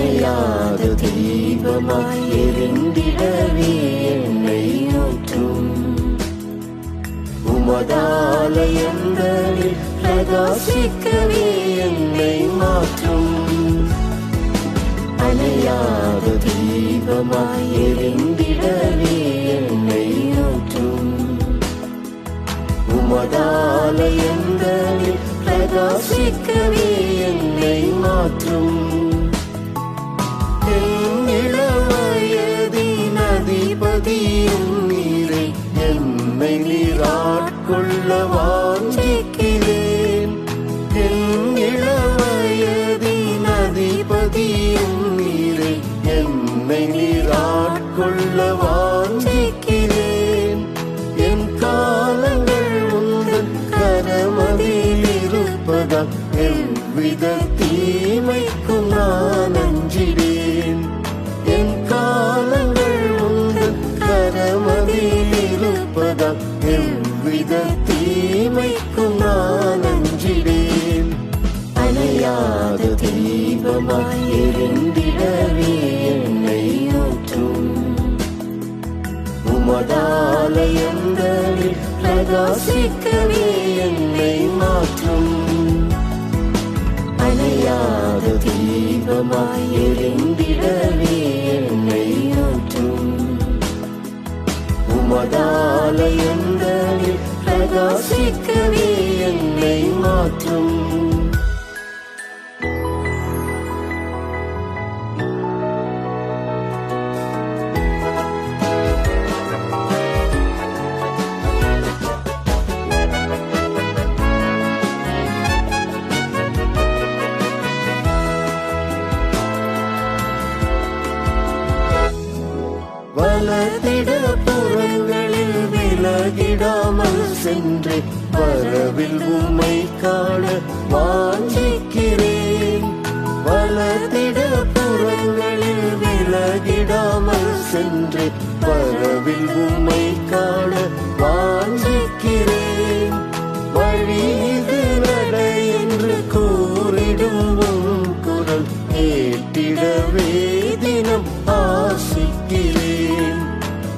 அணையாத தீபமாய் எரிந்திடவே என்னை ஊற்றும். உமதாலயங்களில் பிரகாசிக்கவே என்னை மாற்றும். அணையாத தீபமாய் எரிந்திடவே என்னை ஊற்றும். உமதாலயங்களில் பிரகாசிக்கவே என்னை மாற்றும். என் இளவயதின் அதிபதியும் நீரை என்னை நீராட்கொள்ள வாஞ்சிக்கிறேன். என் இளவயதின் அதிபதியும் நீரை என்னை நீராட்கொள்ள வாஞ்சிக்கிறேன். என் காலங்கள் உந்தன் கரமதில் இருப்பதால் எவ்வித தீமைக்கும் நான் அஞ்சிடேன். என் காலங்கள் உந்தன் கரமதில் இருப்பதால் எவ்வித தீமைக்கும் நான் அஞ்சிடேன். அணையாத தீபமாய் எரிந்திடவே என்னை ஊற்றும். உமதாலயங்களில் பிரகாசிக்கவே என்னை மாற்றும். அணையாத தீபமாய் எரிந்திடவே என்னை ஊற்றும். உமதாலயங்களில் பிரகாசிக்கவே என்னை மாற்றும். வலதிட புறங்களில் விலகிடாமல் சென்று வரவில் உம்மை காண வாஞ்சிக்கிறேன். வலதிட புறங்களில் விலகிடாமல் சென்று வரவில் உம்மை காண வாஞ்சிக்கிறேன். வழி இது நடை என்று கூறிடும் உம் குரல் கேட்டிடவே தினம் ஆசிக்கிறேன்.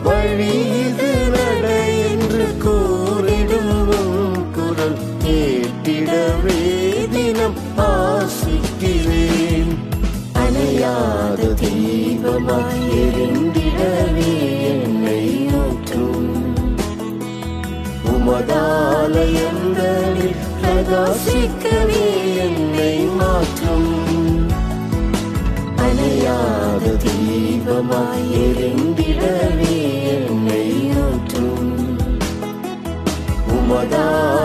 வழி இது நடை என்று கூறிடும் உம் குரல் கேட்டிடவே தினம் ஆசிக்கிறேன். அணையாத தீபமாய் எரிந்திடவே என்னை ஊற்றும். உமதாலயங்களில் பிரகாசிக்கவே என்னை மாற்றும். அணையாத தீபமாய் எரிந்திடவே என்னை ஊற்றும்.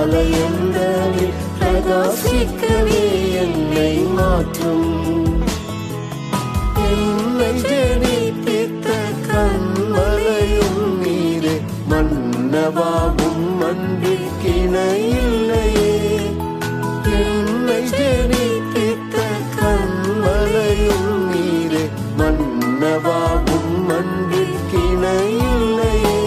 உமதாலயங்களில் பிரகாசிக்கவே என்னை மாற்றும். என்னை ஜனிப்பித்த கண்மலையும் நீரே மன்னவாவும் அன்பிற்கிணையில்லையே. என்னை ஜனிப்பித்த கண்மலையும் நீரே மன்னவாவும் அன்பிற்கிணையில்லையே.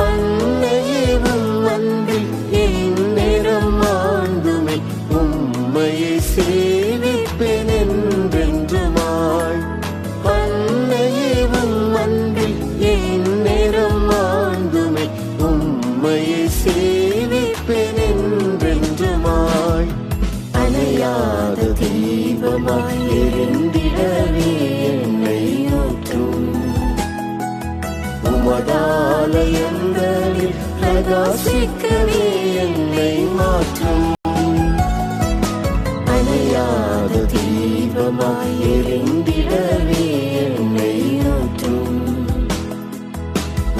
அன்னையேவும் அன்பில் என் நேரம் ஆண்டுமை உம்மையை சேவிப்பேன் என்றென்றுமாய். அன்னையேவும் அன்பில் என் நேரம் ஆண்டுமை உம்மையை சேவிப்பேன் என்றென்றுமாய். அணையாத தீபமாய் எரிந்திடவே என்னை ஊற்றும். உமதாலயங்களில் பிரகாசிக்கவே என்னை மாற்றும். அணையாத தீபமாய் எரிந்திடவே என்னை ஊற்றும்.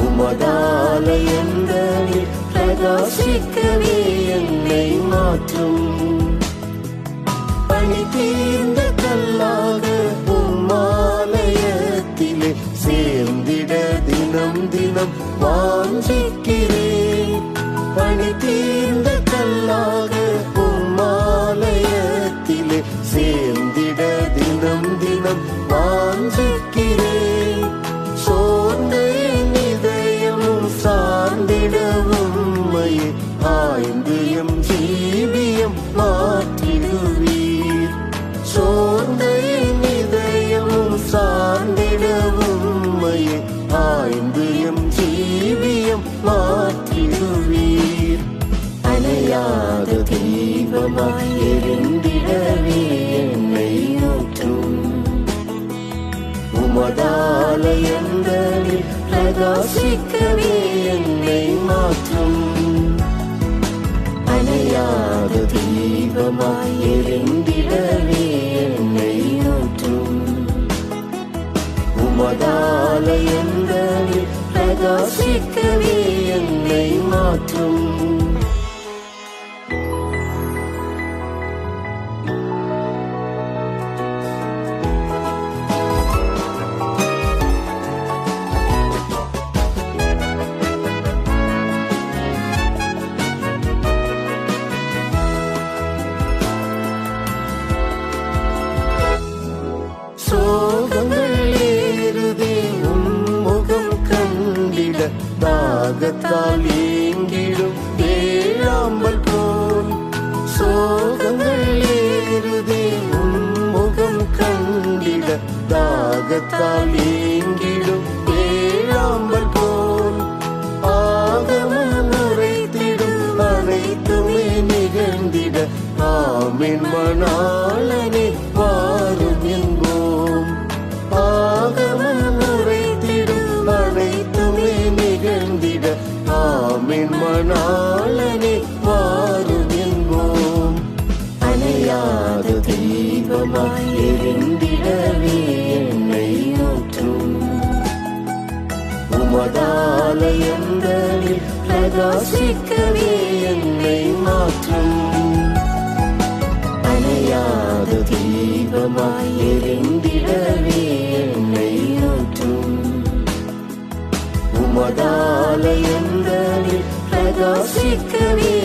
உமதாலயங்களில் பிரகாசிக்கவே என்னை மாற்றும். பணி தீர்ந்த கல்லாக உம்மாலயத்திலே சேர்ந்திட தினம் தினம் வாஞ்சிக்கிறேன். பணி தீர்ந்த கல்லாக உம்மாலயத்திலே சேர்ந்திட தினம் தினம் வாஞ்சிக்கிறேன். சோர்ந்த என் இதயமும் சார்ந்திடவும் உம்மையே ஆய்ந்து எம் ஜீவியம் மாற்றிடுவீர். சோர்ந்த என் இதயம் தீபமாய் எரிந்திடவே என்னை ஊற்றும். உமதாலயங்களில் பிரகாசிக்கவே என்னை மாற்றும். சோகங்கள் ஏறுதே உன்முகம் கண்டிட தாகத்தால் ஏங்கிடும் ஏழாம்பல் போல். சோகங்கள் ஏறுதே உன்முகம் கண்டிட தாகத்தால் ஏங்கிடும் ஏழாம்பல் போல். ஆகமம் உரைத்திடும் அனைத்துமே நிகழ்ந்திட ஆமென் மணாளனே வாரும் என்போம். ஆகமம் உரைத்திடும் அனைத்துமே நிகழ்ந்திட ஆமென் மணாளனே வாரும் என்போம். அணையாத தீபமாய் எரிந்திடவே என்னை ஊற்றும். உமதாலயங்களில் பிரகாசிக்கவே என்னை மாற்றும். அணையாத தீபமாய் எரிந்திடவே என்னை ஊற்றும். உமதாலயங்களில் பிரகாசிக்கவே